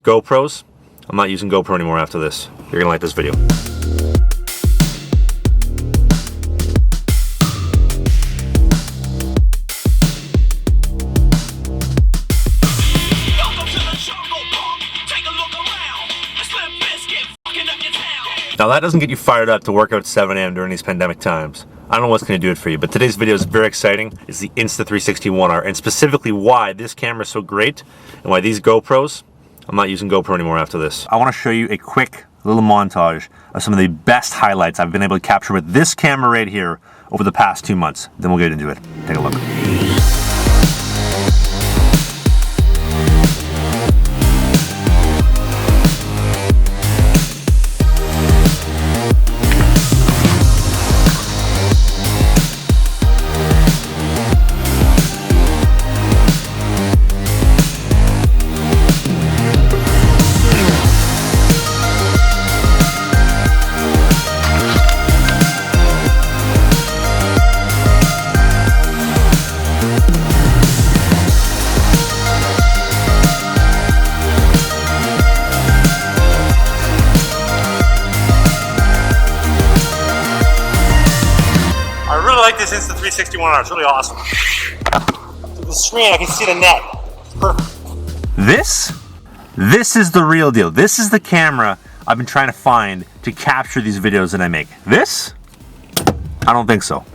GoPros. I'm not using GoPro anymore after this. You're gonna like this video. Now that doesn't get you fired up to work out at 7 a.m. during these pandemic times. I don't know what's going to do it for you, but today's video is very exciting. It's the Insta360 One-R, and specifically why this camera is so great and why these GoPros, I'm not using GoPro anymore after this. I want to show you a quick little montage of some of the best highlights I've been able to capture with this camera right here over the past 2 months. Then we'll get into it. Take a look. I like this Insta360 One-R. It's really awesome. Through the screen, I can see the net. It's perfect. This is the real deal. This is the camera I've been trying to find to capture these videos that I make. This? I don't think so.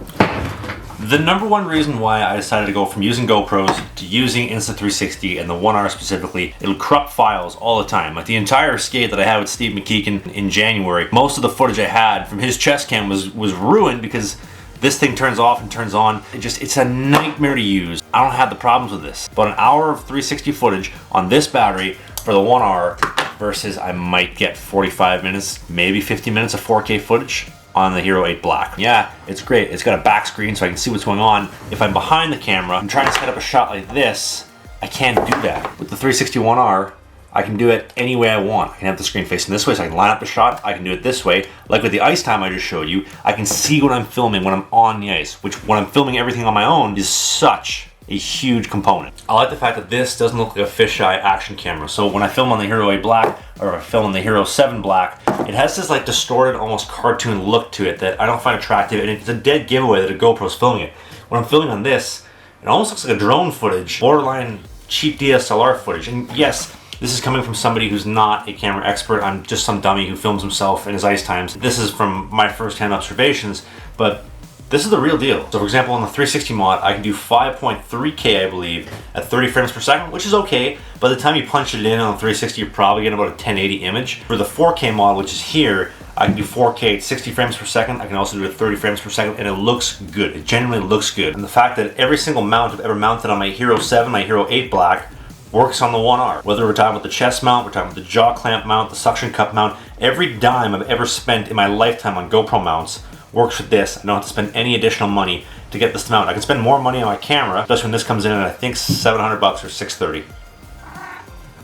The number one reason why I decided to go from using GoPros to using Insta360 and the One-R specifically, it'll corrupt files all the time. Like the entire skate that I had with Steve McKeegan in January, most of the footage I had from his chest cam was ruined because this thing turns off and turns on. It's a nightmare to use. I don't have the problems with this. But an hour of 360 footage on this battery for the One-R versus I might get 45 minutes, maybe 50 minutes of 4K footage on the Hero 8 Black. Yeah, it's great. It's got a back screen so I can see what's going on. If I'm behind the camera, I'm trying to set up a shot like this, I can't do that. With the 360 One-R, I can do it any way I want. I can have the screen facing this way so I can line up the shot. I can do it this way. Like with the ice time I just showed you, I can see what I'm filming when I'm on the ice, which when I'm filming everything on my own is such a huge component. I like the fact that this doesn't look like a fisheye action camera. So when I film on the Hero 8 Black or I film on the Hero 7 Black, it has this like distorted, almost cartoon look to it that I don't find attractive, and it's a dead giveaway that a GoPro's filming it. When I'm filming on this, it almost looks like a drone footage, borderline cheap DSLR footage. And yes, this is coming from somebody who's not a camera expert. I'm just some dummy who films himself in his ice times. This is from my first-hand observations, but this is the real deal. So for example, on the 360 mod, I can do 5.3K, I believe, at 30 frames per second, which is okay. By the time you punch it in on the 360, you're probably getting about a 1080 image. For the 4K mod, which is here, I can do 4K at 60 frames per second. I can also do it at 30 frames per second, and it looks good. It genuinely looks good. And the fact that every single mount I've ever mounted on my Hero 7, my Hero 8 Black, works on the One-R. Whether we're talking about the chest mount, we're talking about the jaw clamp mount, the suction cup mount, every dime I've ever spent in my lifetime on GoPro mounts works with this. I don't have to spend any additional money to get this to mount. I can spend more money on my camera, especially when this comes in at I think $700 or $630.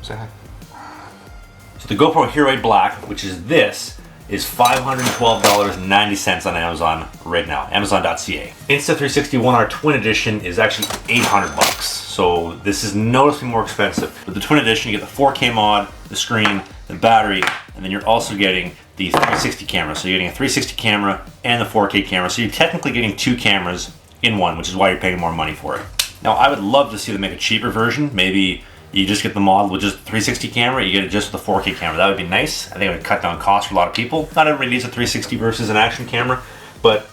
Say hi. So the GoPro Hero 8 Black, which is this, is $512.90 on Amazon right now, Amazon.ca. Insta360 One-R Twin Edition is actually $800. So this is noticeably more expensive. With the Twin Edition, you get the 4K mod, the screen, the battery, and then you're also getting the 360 camera. So you're getting a 360 camera and the 4K camera. So you're technically getting two cameras in one, which is why you're paying more money for it. Now, I would love to see them make a cheaper version. Maybe you just get the model with just the 360 camera, you get it just with the 4K camera. That would be nice. I think it would cut down costs for a lot of people. Not everybody needs a 360 versus an action camera, but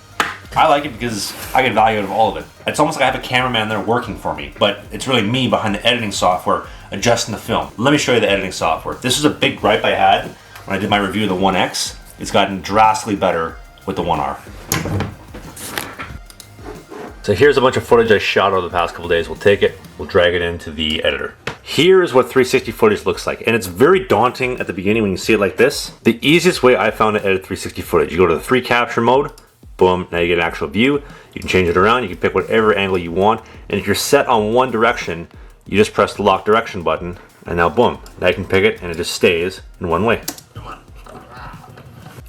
I like it because I get value out of all of it. It's almost like I have a cameraman there working for me, but it's really me behind the editing software adjusting the film. Let me show you the editing software. This is a big gripe I had when I did my review of the One-X. It's gotten drastically better with the One-R. So here's a bunch of footage I shot over the past couple days. We'll take it, we'll drag it into the editor. Here's what 360 footage looks like, and it's very daunting at the beginning when you see it like this. The easiest way I found to edit 360 footage, you go to the 3 capture mode, boom, now you get an actual view. You can change it around, you can pick whatever angle you want, and if you're set on one direction, you just press the lock direction button, and now boom, now you can pick it and it just stays in one way.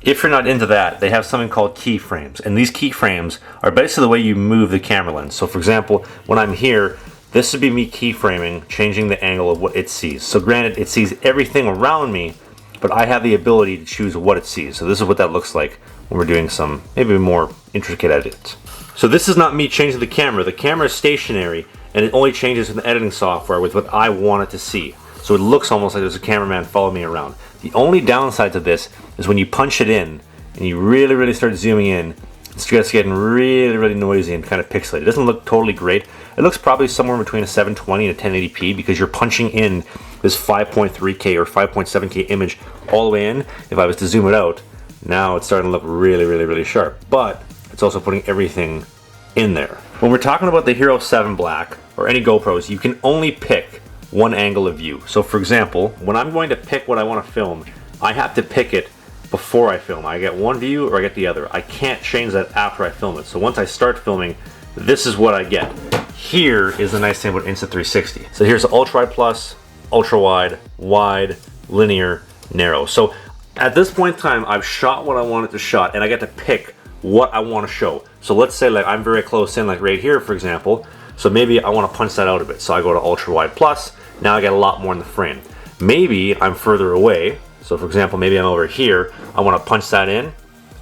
If you're not into that, they have something called keyframes, and these keyframes are basically the way you move the camera lens. So for example, when I'm here, This would be me keyframing, changing the angle of what it sees. So granted, it sees everything around me, but I have the ability to choose what it sees. So this is what that looks like when we're doing some maybe more intricate edits. So this is not me changing the camera. The camera is stationary, and it only changes in the editing software with what I want it to see. So it looks almost like there's a cameraman following me around. The only downside to this is when you punch it in and you really start zooming in, it's just getting really noisy and kind of pixelated. It doesn't look totally great. It looks probably somewhere between a 720 and a 1080p because you're punching in this 5.3K or 5.7K image all the way in. If I was to zoom it out, now it's starting to look really sharp. But it's also putting everything in there. When we're talking about the Hero 7 Black or any GoPros, you can only pick one angle of view. So for example, when I'm going to pick what I want to film, I have to pick it before I film. I get one view or I get the other. I can't change that after I film it. So once I start filming, this is what I get. Here is the nice thing about Insta360. So here's the ultra wide plus, ultra wide, wide, linear, narrow. So at this point in time, I've shot what I wanted to shot and I get to pick what I want to show. So let's say like I'm very close in, like right here for example. So maybe I want to punch that out a bit. So I go to ultra wide plus, now I get a lot more in the frame. Maybe I'm further away. So for example, maybe I'm over here, I want to punch that in.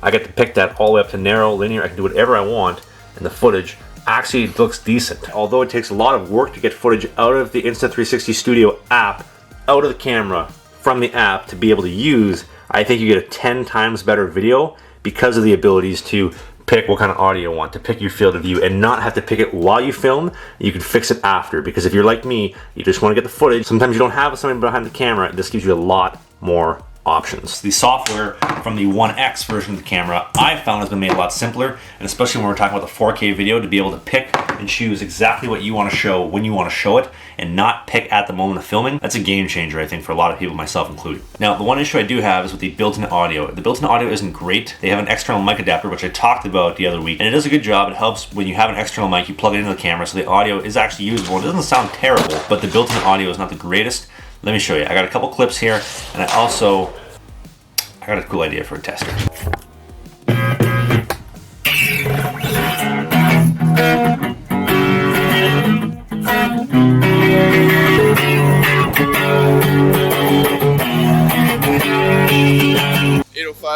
I get to pick that all the way up to narrow, linear, I can do whatever I want, and the footage actually looks decent. Although it takes a lot of work to get footage out of the Insta360 Studio app, out of the camera, from the app to be able to use, I think you get a 10 times better video because of the abilities to pick what kind of audio you want, to pick your field of view and not have to pick it while you film. You can fix it after, because if you're like me, you just want to get the footage. Sometimes you don't have something behind the camera. This gives you a lot more options. The software from the One-X version of the camera I found has been made a lot simpler, and especially when we're talking about the 4K video, to be able to pick and choose exactly what you want to show when you want to show it and not pick at the moment of filming. That's a game changer, I think, for a lot of people, myself included. Now, the one issue I do have is with the built-in audio. The built-in audio isn't great. They have an external mic adapter, which I talked about the other week, and it does a good job. It helps when you have an external mic, you plug it into the camera, so the audio is actually usable. It doesn't sound terrible, but the built-in audio is not the greatest. Let me show you. I got a couple clips here, and I got a cool idea for a tester.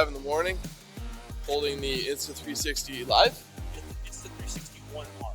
In the morning, holding the Insta360 Live. Insta360 One-R.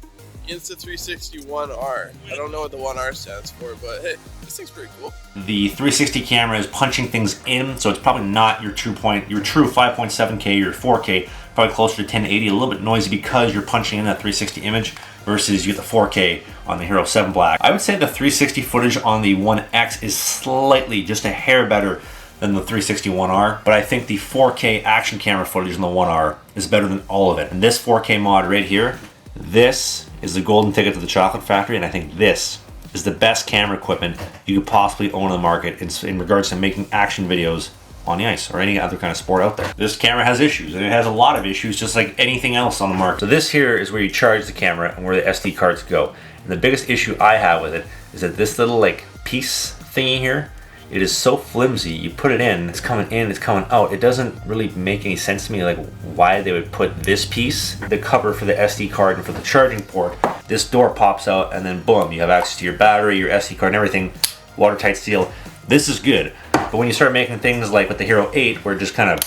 Insta360 One-R. I don't know what the 1R stands for, but hey, this thing's pretty cool. The 360 camera is punching things in, so it's probably not your true 5.7K, your 4K, probably closer to 1080, a little bit noisy because you're punching in that 360 image versus you get the 4K on the Hero 7 Black. I would say the 360 footage on the One-X is slightly, just a hair better than the 360 One-R, but I think the 4K action camera footage in the One-R is better than all of it. And this 4K mod right here, this is the golden ticket to the chocolate factory, and I think this is the best camera equipment you could possibly own in the market in regards to making action videos on the ice or any other kind of sport out there. This camera has issues, and it has a lot of issues just like anything else on the market. So this here is where you charge the camera and where the SD cards go. And the biggest issue I have with it is that this little like piece thingy here, it is so flimsy. You put it in, it's coming in, it's coming out. It doesn't really make any sense to me like why they would put this piece, the cover for the SD card and for the charging port. This door pops out and then boom, you have access to your battery, your SD card and everything, watertight seal. This is good. But when you start making things like with the Hero 8 where it just kind of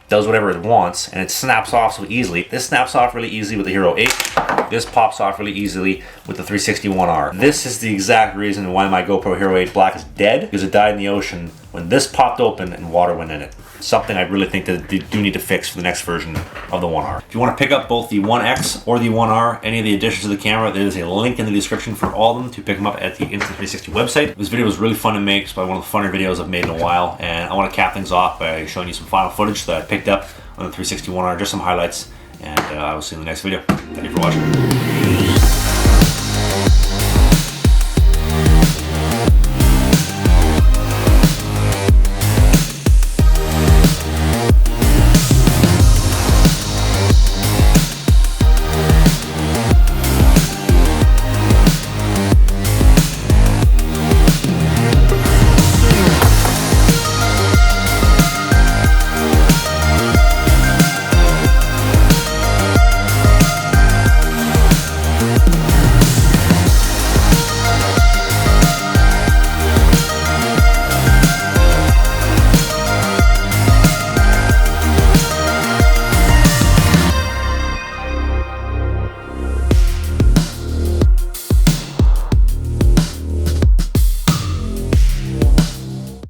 does whatever it wants and it snaps off so easily. This snaps off really easily with the Hero 8. This pops off really easily with the 360 One-R. This is the exact reason why my GoPro Hero 8 Black is dead, because it died in the ocean when this popped open and water went in it. Something I really think that they do need to fix for the next version of the One-R. If you want to pick up both the One-X or the One-R, any of the additions to the camera, there is a link in the description for all of them to pick them up at the Insta360 website. This video was really fun to make. It's probably one of the funner videos I've made in a while, and I want to cap things off by showing you some final footage that I picked up on the 360 One-R, just some highlights, and I will see you in the next video. Thank you for watching.